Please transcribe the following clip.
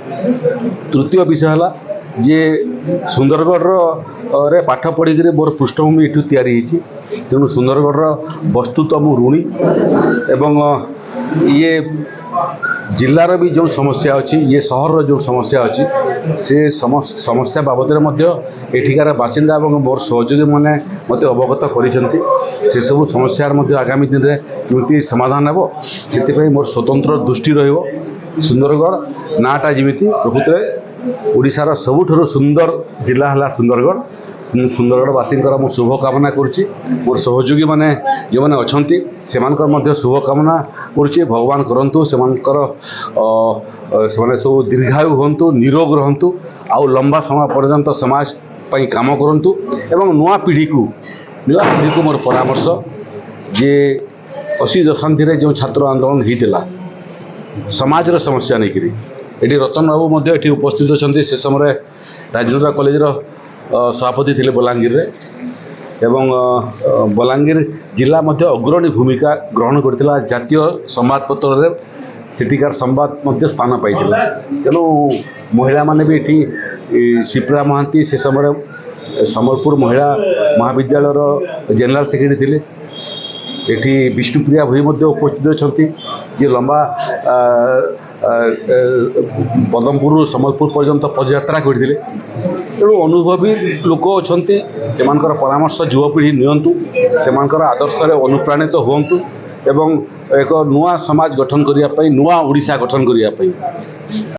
तृतीय विषय है जे सुंदरगढ़ रे पाठ पढ़ी मोर पृष्ठभूमि ये तैयारी तेणु सुंदरगढ़ वस्तु तो मु ऋणी एवं ये जिलार भी जो समस्या अच्छी ये सहर जो समस्या अच्छी से समस्या बाबद एठिकार बासिंदा और मोर सहयोगी मैंने मत अवगत कर सब समस्या आगामी दिन में केमती समाधान हे से मोर स्वतंत्र दृष्टि रुंदरगढ़ नाटा जमी प्रकृत में ओडिशार सबुठ सुंदर जिला है सुंदरगढ़ सुंदरगढ़वासी मु शुभकामना करुच्ची मोर सहयोगी मैंने जो मैंने अच्छा से शुभकामना करुच्ची भगवान करंतु से सब दीर्घायु हूँ निरोग रहतु आउ लंबा समय पर्यंत समाज पई काम करंतु एवं नुआ पीढ़ी को मोर परामर्श जे 80 दशांति जो छात्र आंदोलन होता समाजर समस्या नहीं करी ये रतन बाबू ये उपस्थित अच्छा से समय राजनुरा कॉलेज सभापति थे बलांगीर रे एवं बलांगीर जिला मध्य अग्रणी भूमिका ग्रहण करथिला जातीय संवादपत्र रे सेठिकार संवाद स्थान पाई तेणु महिला माने भी ये शिप्रा महांती से समय सम्बलपुर महिला महाविद्यालय जनरल सेक्रेटरी थे एठी विष्णुप्रिया भई उपस्थित अच्छा जे लंबा पदमपुर सम्बलपुर पर्यंत पदयात्रा करते तेणु अनुभवी लोक अच्छा से परामर्श युवपीढ़ी नियंतु से आदर्श अनुप्राणित हूँ एवं एक नुआ समाज गठन करने नुआ ओडिशा गठन करने